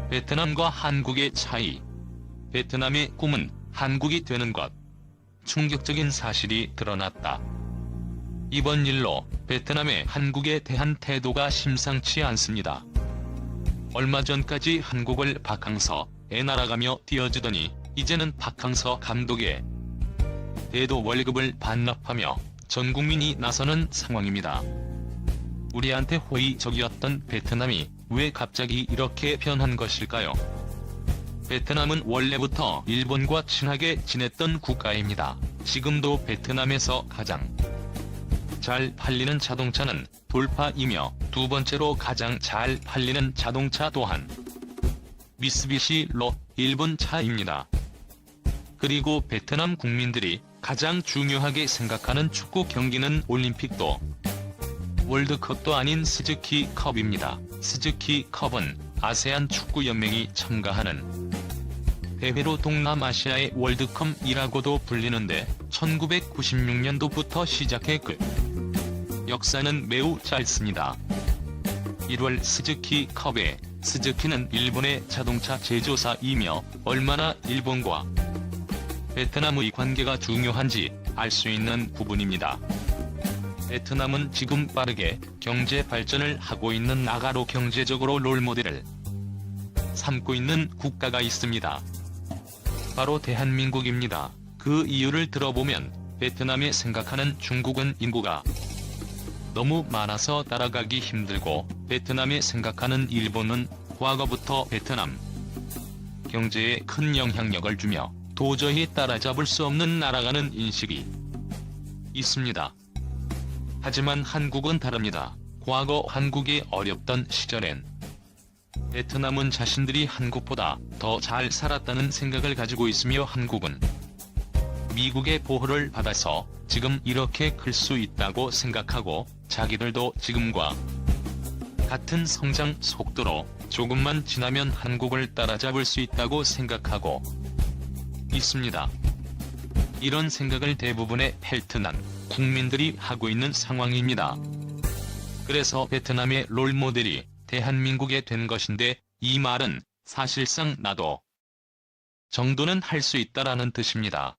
베트남과 한국의 차이. 베트남의 꿈은 한국이 되는 것. 충격적인 사실이 드러났다. 이번 일로 베트남의 한국에 대한 태도가 심상치 않습니다. 얼마 전까지 한국을 박항서에 날아가며 띄워주더니 이제는 박항서 감독의 대도 월급을 반납하며 전 국민이 나서는 상황입니다. 우리한테 호의적이었던 베트남이 왜 갑자기 이렇게 변한 것일까요? 베트남은 원래부터 일본과 친하게 지냈던 국가입니다. 지금도 베트남에서 가장 잘 팔리는 자동차는 돌파이며 두 번째로 가장 잘 팔리는 자동차 또한 미쓰비시로 일본 차입니다. 그리고 베트남 국민들이 가장 중요하게 생각하는 축구 경기는 올림픽도 월드컵도 아닌 스즈키컵입니다. 스즈키컵은 아세안 축구연맹이 참가하는 대회로 동남아시아의 월드컵이라고도 불리는데 1996년도부터 시작해 그 역사는 매우 짧습니다. 1월 스즈키컵에 스즈키는 일본의 자동차 제조사이며 얼마나 일본과 베트남의 관계가 중요한지 알 수 있는 부분입니다. 베트남은 지금 빠르게 경제 발전을 하고 있는 나라로 경제적으로 롤모델을 삼고 있는 국가가 있습니다. 바로 대한민국입니다. 그 이유를 들어보면 베트남이 생각하는 중국은 인구가 너무 많아서 따라가기 힘들고 베트남이 생각하는 일본은 과거부터 베트남 경제에 큰 영향력을 주며 도저히 따라잡을 수 없는 나라라는 인식이 있습니다. 하지만 한국은 다릅니다. 과거 한국이 어렵던 시절엔 베트남은 자신들이 한국보다 더 잘 살았다는 생각을 가지고 있으며 한국은 미국의 보호를 받아서 지금 이렇게 클 수 있다고 생각하고 자기들도 지금과 같은 성장 속도로 조금만 지나면 한국을 따라잡을 수 있다고 생각하고 있습니다. 이런 생각을 대부분의 베트남 국민들이 하고 있는 상황입니다. 그래서 베트남의 롤모델이 대한민국에 된 것인데 이 말은 사실상 나도 정도는 할 수 있다라는 뜻입니다.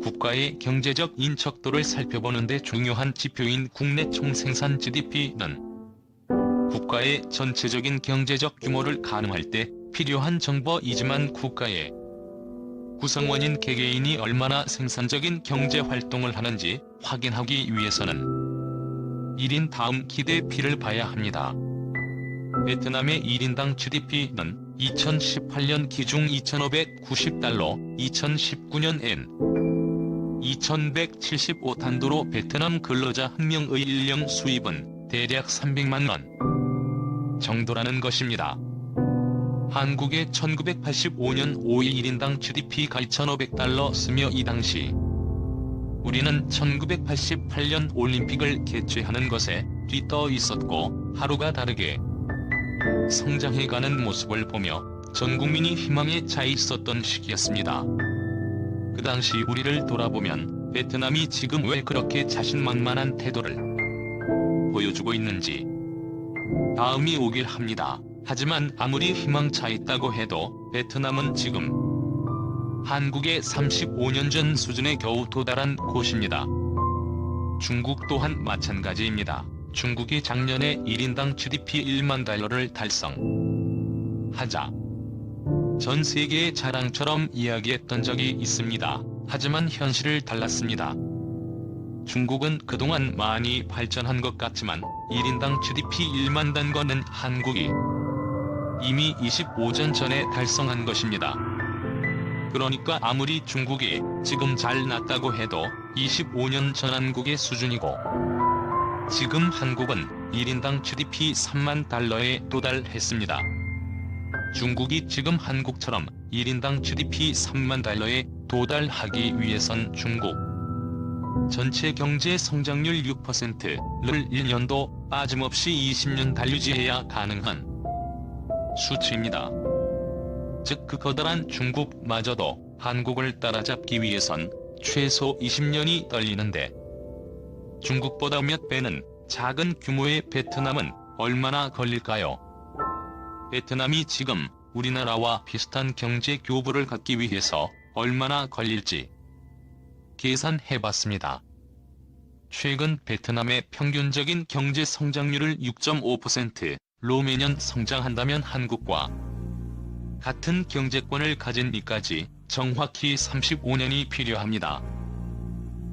국가의 경제적 인척도를 살펴보는데 중요한 지표인 국내 총생산 GDP는 국가의 전체적인 경제적 규모를 가늠할 때 필요한 정보이지만 국가의 구성원인 개개인이 얼마나 생산적인 경제활동을 하는지 확인하기 위해서는 1인 다음 기대피를 봐야 합니다. 베트남의 1인당 GDP는 2018년 기준 2,590달러, 2019년엔 2,175단도로 베트남 근로자 한 명의 일령 수입은 대략 300만 원 정도라는 것입니다. 한국의 1985년 5위 1인당 GDP가 2,500달러쓰며 이 당시 우리는 1988년 올림픽을 개최하는 것에 뒤떠 있었고 하루가 다르게 성장해가는 모습을 보며 전 국민이 희망에 차 있었던 시기였습니다. 그 당시 우리를 돌아보면 베트남이 지금 왜 그렇게 자신만만한 태도를 보여주고 있는지 다음이 오길 합니다. 하지만 아무리 희망차 있다고 해도 베트남은 지금 한국의 35년 전 수준에 겨우 도달한 곳입니다. 중국 또한 마찬가지입니다. 중국이 작년에 1인당 GDP 1만 달러를 달성하자 전 세계의 자랑처럼 이야기했던 적이 있습니다. 하지만 현실을 달랐습니다. 중국은 그동안 많이 발전한 것 같지만 1인당 GDP 1만 단거는 한국이 이미 25년 전에 달성한 것입니다. 그러니까 아무리 중국이 지금 잘 났다고 해도 25년 전 한국의 수준이고 지금 한국은 1인당 GDP 3만 달러에 도달했습니다. 중국이 지금 한국처럼 1인당 GDP 3만 달러에 도달하기 위해선 중국 전체 경제 성장률 6%를 1년도 빠짐없이 20년 달유지해야 가능한 수치입니다. 즉 그 커다란 중국마저도 한국을 따라잡기 위해선 최소 20년이 걸리는데 중국보다 몇 배는 작은 규모의 베트남은 얼마나 걸릴까요? 베트남이 지금 우리나라와 비슷한 경제 교부를 갖기 위해서 얼마나 걸릴지 계산해봤습니다. 최근 베트남의 평균적인 경제 성장률을 6.5%로 매년 성장한다면 한국과 같은 경제권을 가진 이까지 정확히 35년이 필요합니다.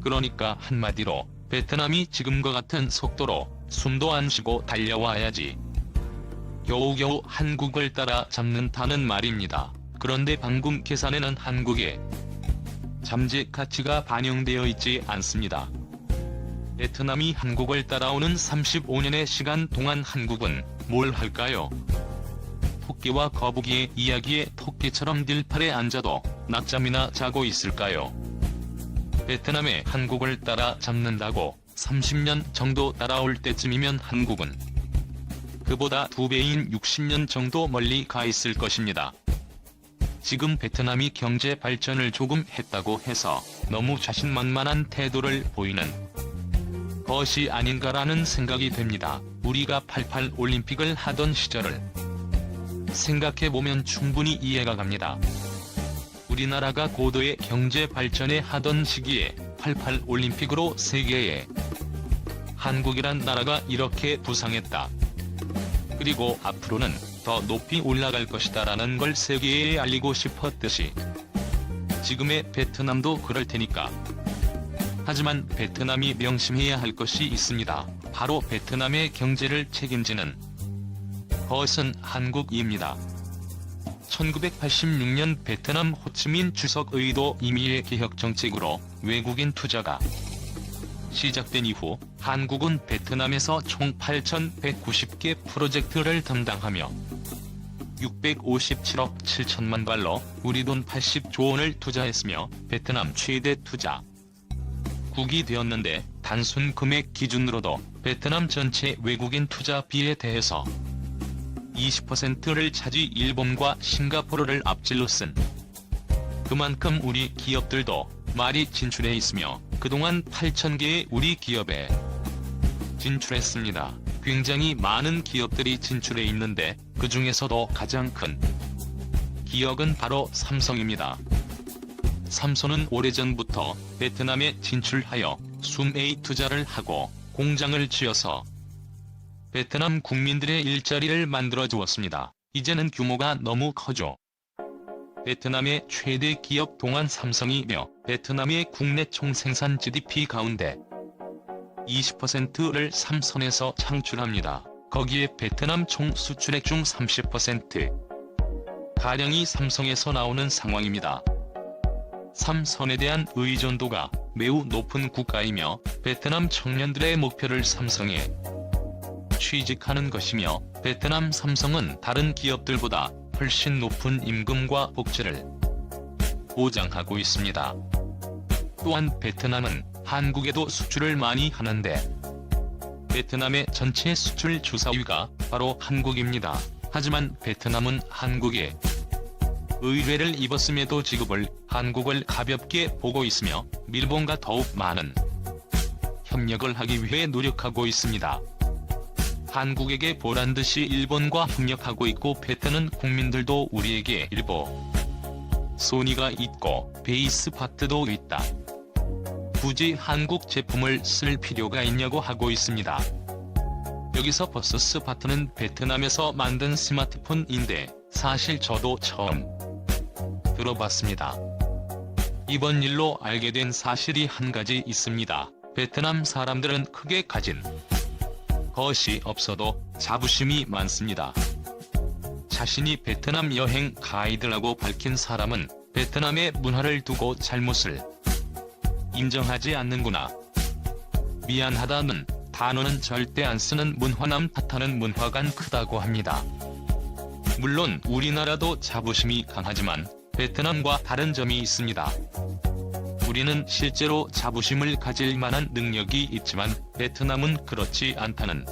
그러니까 한마디로 베트남이 지금과 같은 속도로 숨도 안 쉬고 달려와야지 겨우겨우 한국을 따라잡는다는 말입니다. 그런데 방금 계산에는 한국의 잠재 가치가 반영되어 있지 않습니다. 베트남이 한국을 따라오는 35년의 시간 동안 한국은 뭘 할까요? 토끼와 거북이의 이야기에 토끼처럼 들판에 앉아도 낮잠이나 자고 있을까요? 베트남에 한국을 따라잡는다고 30년 정도 따라올 때쯤이면 한국은 그보다 2배인 60년 정도 멀리 가 있을 것입니다. 지금 베트남이 경제 발전을 조금 했다고 해서 너무 자신만만한 태도를 보이는 것이 아닌가라는 생각이 됩니다. 우리가 88 올림픽을 하던 시절을 생각해보면 충분히 이해가 갑니다. 우리나라가 고도의 경제 발전에 하던 시기에 88 올림픽으로 세계에 한국이란 나라가 이렇게 부상했다. 그리고 앞으로는 더 높이 올라갈 것이다라는 걸 세계에 알리고 싶었듯이 지금의 베트남도 그럴 테니까. 하지만 베트남이 명심해야 할 것이 있습니다. 바로 베트남의 경제를 책임지는 것은 한국입니다. 1986년 베트남 호치민 주석 의도 임의의 개혁 정책으로 외국인 투자가 시작된 이후 한국은 베트남에서 총 8,190개 프로젝트를 담당하며 657억 7천만 달러, 우리 돈 80조 원을 투자했으며 베트남 최대 투자국이 되었는데 단순 금액 기준으로도 베트남 전체 외국인 투자비에 대해서 20%를 차지 일본과 싱가포르를 앞질러 쓴 그만큼 우리 기업들도 많이 진출해 있으며 그동안 8,000개의 우리 기업에 진출했습니다. 굉장히 많은 기업들이 진출해 있는데 그 중에서도 가장 큰 기업은 바로 삼성입니다. 삼성은 오래전부터 베트남에 진출하여 숨에 투자를 하고 공장을 지어서 베트남 국민들의 일자리를 만들어 주었습니다. 이제는 규모가 너무 커져 베트남의 최대 기업 동안 삼성이며 베트남의 국내 총생산 GDP 가운데 20%를 삼성에서 창출합니다. 거기에 베트남 총 수출액 중 30%가량이 삼성에서 나오는 상황입니다. 삼성에 대한 의존도가 매우 높은 국가이며 베트남 청년들의 목표를 삼성에 취직하는 것이며 베트남 삼성은 다른 기업들보다 훨씬 높은 임금과 복지를 보장하고 있습니다. 또한 베트남은 한국에도 수출을 많이 하는데 베트남의 전체 수출 주사위가 바로 한국입니다. 하지만 베트남은 한국에 의뢰를 입었음에도 지급을 한국을 가볍게 보고 있으며 일본과 더욱 많은 협력을 하기 위해 노력하고 있습니다. 한국에게 보란듯이 일본과 협력하고 있고 베트남 국민들도 우리에게 일부 손해가 있고 베이스 파트도 있다. 굳이 한국 제품을 쓸 필요가 있냐고 하고 있습니다. 여기서 버서스 파트는 베트남에서 만든 스마트폰인데 사실 저도 처음 들어봤습니다. 이번 일로 알게 된 사실이 한 가지 있습니다. 베트남 사람들은 크게 가진 것이 없어도 자부심이 많습니다. 자신이 베트남 여행 가이드라고 밝힌 사람은 베트남의 문화를 두고 잘못을 인정하지 않는구나. 미안하다는 단어는 절대 안 쓰는 문화남 탓하는 문화가 크다고 합니다. 물론 우리나라도 자부심이 강하지만 베트남과 다른 점이 있습니다. 우리는 실제로 자부심을 가질 만한 능력이 있지만 베트남은 그렇지 않다는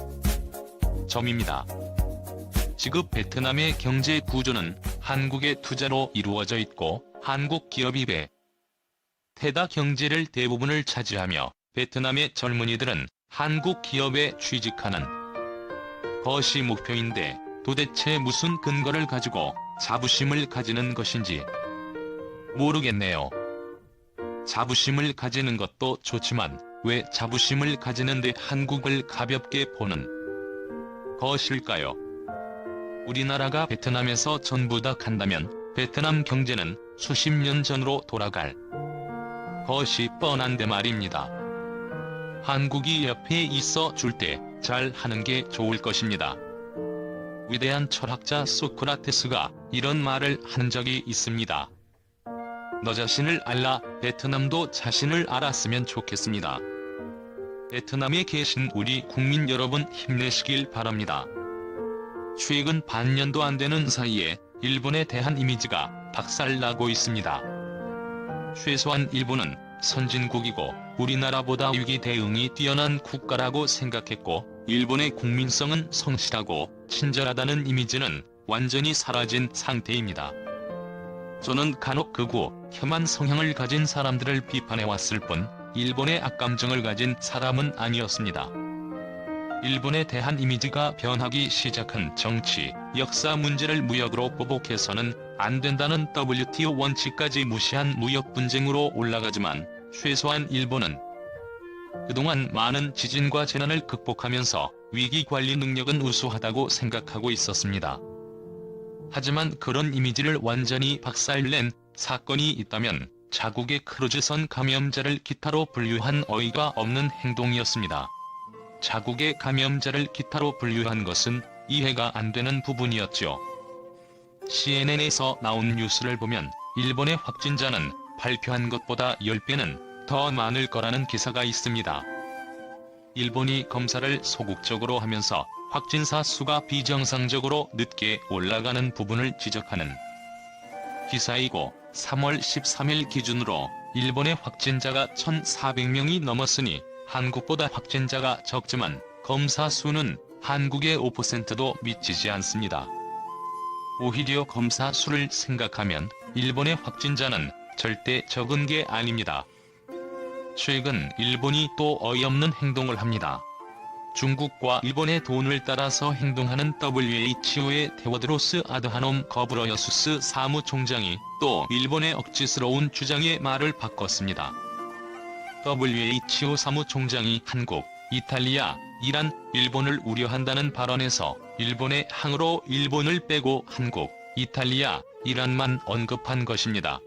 점입니다. 지금 베트남의 경제 구조는 한국의 투자로 이루어져 있고 한국 기업이 베테다 경제를 대부분을 차지하며 베트남의 젊은이들은 한국 기업에 취직하는 것이 목표인데 도대체 무슨 근거를 가지고 자부심을 가지는 것인지 모르겠네요. 자부심을 가지는 것도 좋지만 왜 자부심을 가지는데 한국을 가볍게 보는 것일까요? 우리나라가 베트남에서 전부 다 간다면 베트남 경제는 수십 년 전으로 돌아갈 것이 뻔한데 말입니다. 한국이 옆에 있어 줄 때 잘 하는 게 좋을 것입니다. 위대한 철학자 소크라테스가 이런 말을 한 적이 있습니다. 너 자신을 알라, 베트남도 자신을 알았으면 좋겠습니다. 베트남에 계신 우리 국민 여러분 힘내시길 바랍니다. 최근 반년도 안 되는 사이에 일본에 대한 이미지가 박살나고 있습니다. 최소한 일본은 선진국이고 우리나라보다 위기 대응이 뛰어난 국가라고 생각했고 일본의 국민성은 성실하고 친절하다는 이미지는 완전히 사라진 상태입니다. 저는 간혹 극우, 혐한 성향을 가진 사람들을 비판해왔을 뿐 일본의 악감정을 가진 사람은 아니었습니다. 일본에 대한 이미지가 변하기 시작한 정치, 역사 문제를 무역으로 보복해서는 안 된다는 WTO 원칙까지 무시한 무역 분쟁으로 올라가지만 최소한 일본은 그동안 많은 지진과 재난을 극복하면서 위기 관리 능력은 우수하다고 생각하고 있었습니다. 하지만 그런 이미지를 완전히 박살낸 사건이 있다면 자국의 크루즈선 감염자를 기타로 분류한 어이가 없는 행동이었습니다. 자국의 감염자를 기타로 분류한 것은 이해가 안 되는 부분이었죠. CNN에서 나온 뉴스를 보면 일본의 확진자는 발표한 것보다 10배는 더 많을 거라는 기사가 있습니다. 일본이 검사를 소극적으로 하면서 확진자 수가 비정상적으로 늦게 올라가는 부분을 지적하는 기사이고 3월 13일 기준으로 일본의 확진자가 1,400명이 넘었으니 한국보다 확진자가 적지만 검사 수는 한국의 5%도 미치지 않습니다. 오히려 검사 수를 생각하면 일본의 확진자는 절대 적은 게 아닙니다. 최근 일본이 또 어이없는 행동을 합니다. 중국과 일본의 돈을 따라서 행동하는 WHO의 테워드로스 아드하놈 거브러여수스 사무총장이 또 일본의 억지스러운 주장에 말을 바꿨습니다. WHO 사무총장이 한국, 이탈리아, 이란, 일본을 우려한다는 발언에서 일본의 항으로 일본을 빼고 한국, 이탈리아, 이란만 언급한 것입니다.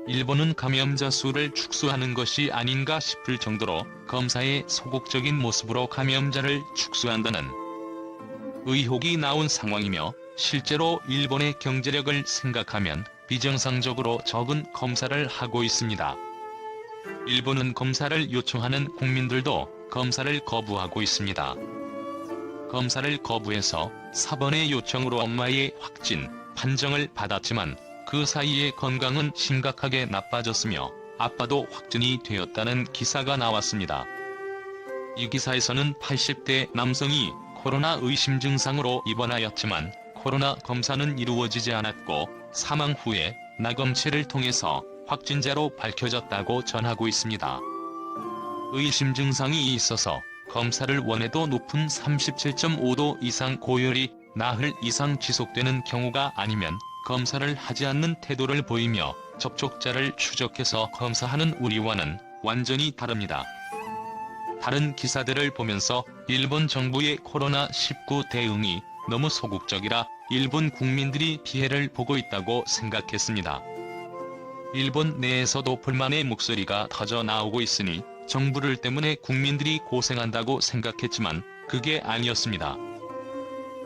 일본은 감염자 수를 축소하는 것이 아닌가 싶을 정도로 검사의 소극적인 모습으로 감염자를 축소한다는 의혹이 나온 상황이며 실제로 일본의 경제력을 생각하면 비정상적으로 적은 검사를 하고 있습니다. 일본은 검사를 요청하는 국민들도 검사를 거부하고 있습니다. 검사를 거부해서 사번의 요청으로 엄마의 확진 판정을 받았지만 그 사이에 건강은 심각하게 나빠졌으며 아빠도 확진이 되었다는 기사가 나왔습니다. 이 기사에서는 80대 남성이 코로나 의심 증상으로 입원하였지만 코로나 검사는 이루어지지 않았고 사망 후에 나검체를 통해서 확진자로 밝혀졌다고 전하고 있습니다. 의심 증상이 있어서 검사를 원해도 높은 37.5도 이상 고열이 나흘 이상 지속되는 경우가 아니면 검사를 하지 않는 태도를 보이며 접촉자를 추적해서 검사하는 우리와는 완전히 다릅니다. 다른 기사들을 보면서 일본 정부의 코로나19 대응이 너무 소극적이라 일본 국민들이 피해를 보고 있다고 생각했습니다. 일본 내에서도 불만의 목소리가 터져 나오고 있으니 정부를 때문에 국민들이 고생한다고 생각했지만 그게 아니었습니다.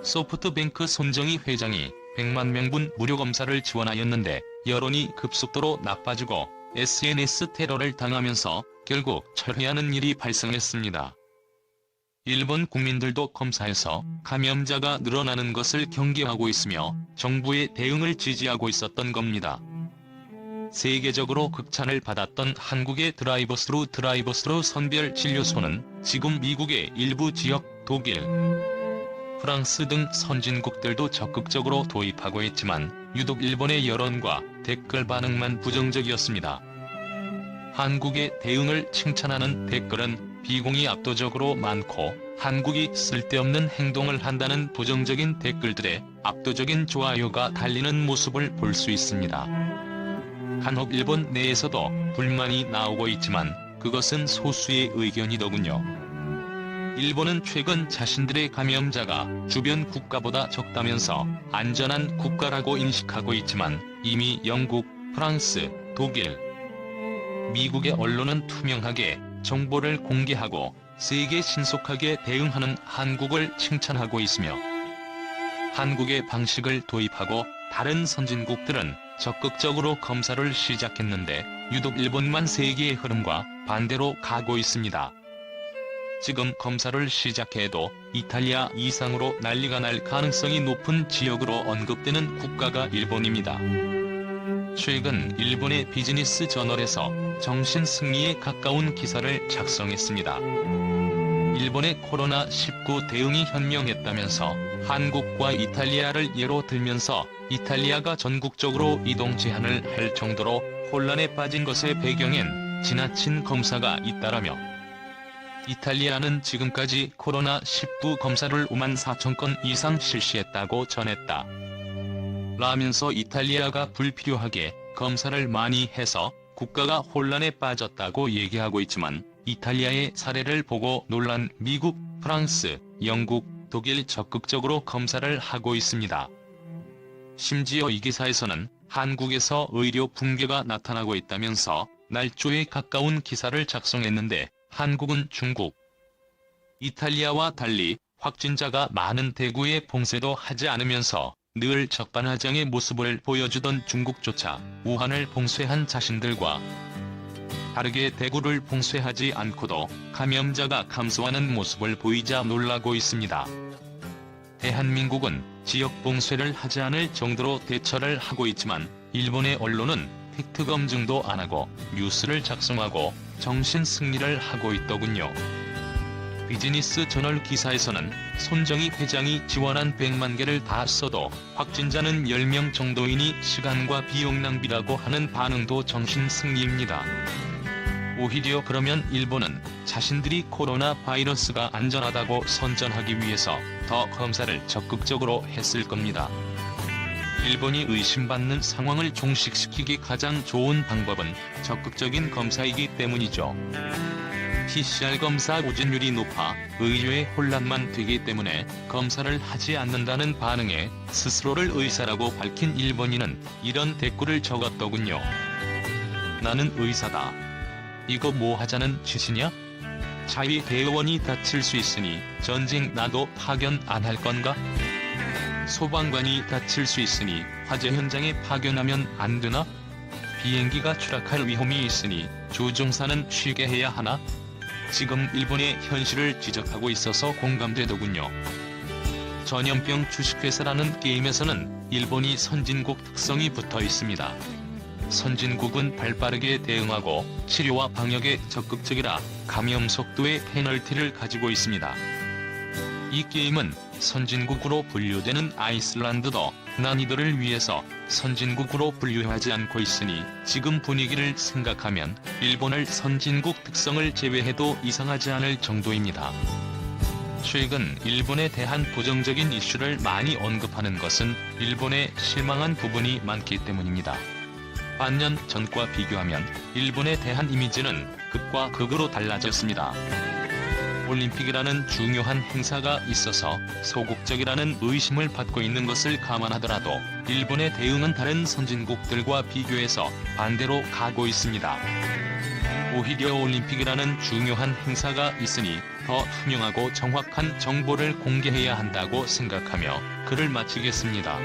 소프트뱅크 손정희 회장이 100만 명분 무료검사를 지원하였는데 여론이 급속도로 나빠지고 SNS 테러를 당하면서 결국 철회하는 일이 발생했습니다. 일본 국민들도 검사에서 감염자가 늘어나는 것을 경계하고 있으며 정부의 대응을 지지하고 있었던 겁니다. 세계적으로 극찬을 받았던 한국의 드라이버스루 선별진료소는 지금 미국의 일부 지역, 독일, 프랑스 등 선진국들도 적극적으로 도입하고 있지만 유독 일본의 여론과 댓글 반응만 부정적이었습니다. 한국의 대응을 칭찬하는 댓글은 비공이 압도적으로 많고 한국이 쓸데없는 행동을 한다는 부정적인 댓글들에 압도적인 좋아요가 달리는 모습을 볼 수 있습니다. 간혹 일본 내에서도 불만이 나오고 있지만 그것은 소수의 의견이더군요. 일본은 최근 자신들의 감염자가 주변 국가보다 적다면서 안전한 국가라고 인식하고 있지만 이미 영국, 프랑스, 독일, 미국의 언론은 투명하게 정보를 공개하고 세계 신속하게 대응하는 한국을 칭찬하고 있으며 한국의 방식을 도입하고 다른 선진국들은 적극적으로 검사를 시작했는데 유독 일본만 세계의 흐름과 반대로 가고 있습니다. 지금 검사를 시작해도 이탈리아 이상으로 난리가 날 가능성이 높은 지역으로 언급되는 국가가 일본입니다. 최근 일본의 비즈니스 저널에서 정신 승리에 가까운 기사를 작성했습니다. 일본의 코로나19 대응이 현명했다면서 한국과 이탈리아를 예로 들면서 이탈리아가 전국적으로 이동 제한을 할 정도로 혼란에 빠진 것의 배경엔 지나친 검사가 있다라며 이탈리아는 지금까지 코로나19 검사를 54,000건 이상 실시했다고 전했다. 라면서 이탈리아가 불필요하게 검사를 많이 해서 국가가 혼란에 빠졌다고 얘기하고 있지만 이탈리아의 사례를 보고 놀란 미국, 프랑스, 영국, 독일 적극적으로 검사를 하고 있습니다. 심지어 이 기사에서는 한국에서 의료 붕괴가 나타나고 있다면서 날조에 가까운 기사를 작성했는데 한국은 중국, 이탈리아와 달리 확진자가 많은 대구에 봉쇄도 하지 않으면서 늘 적반하장의 모습을 보여주던 중국조차 우한을 봉쇄한 자신들과 다르게 대구를 봉쇄하지 않고도 감염자가 감소하는 모습을 보이자 놀라고 있습니다. 대한민국은 지역 봉쇄를 하지 않을 정도로 대처를 하고 있지만 일본의 언론은 팩트 검증도 안 하고 뉴스를 작성하고 정신 승리를 하고 있더군요. 비즈니스 저널 기사에서는 손정희 회장이 지원한 100만 개를 다 써도 확진자는 10명 정도이니 시간과 비용 낭비라고 하는 반응도 정신 승리입니다. 오히려 그러면 일본은 자신들이 코로나 바이러스가 안전하다고 선전하기 위해서 더 검사를 적극적으로 했을 겁니다. 일본이 의심받는 상황을 종식시키기 가장 좋은 방법은 적극적인 검사이기 때문이죠. PCR 검사 오진율이 높아 의료의 혼란만 되기 때문에 검사를 하지 않는다는 반응에 스스로를 의사라고 밝힌 일본인은 이런 댓글을 적었더군요. 나는 의사다. 이거 뭐 하자는 짓이냐? 자위 대의원이 다칠 수 있으니 전쟁 나도 파견 안 할 건가? 소방관이 다칠 수 있으니 화재 현장에 파견하면 안 되나? 비행기가 추락할 위험이 있으니 조종사는 쉬게 해야 하나? 지금 일본의 현실을 지적하고 있어서 공감되더군요. 전염병 주식회사라는 게임에서는 일본이 선진국 특성이 붙어 있습니다. 선진국은 발빠르게 대응하고 치료와 방역에 적극적이라 감염 속도의 페널티를 가지고 있습니다. 이 게임은 선진국으로 분류되는 아이슬란드도 난이도를 위해서 선진국으로 분류하지 않고 있으니 지금 분위기를 생각하면 일본을 선진국 특성을 제외해도 이상하지 않을 정도입니다. 최근 일본에 대한 부정적인 이슈를 많이 언급하는 것은 일본에 실망한 부분이 많기 때문입니다. 반년 전과 비교하면 일본에 대한 이미지는 극과 극으로 달라졌습니다. 올림픽이라는 중요한 행사가 있어서 소극적이라는 의심을 받고 있는 것을 감안하더라도 일본의 대응은 다른 선진국들과 비교해서 반대로 가고 있습니다. 오히려 올림픽이라는 중요한 행사가 있으니 더 투명하고 정확한 정보를 공개해야 한다고 생각하며 글을 마치겠습니다.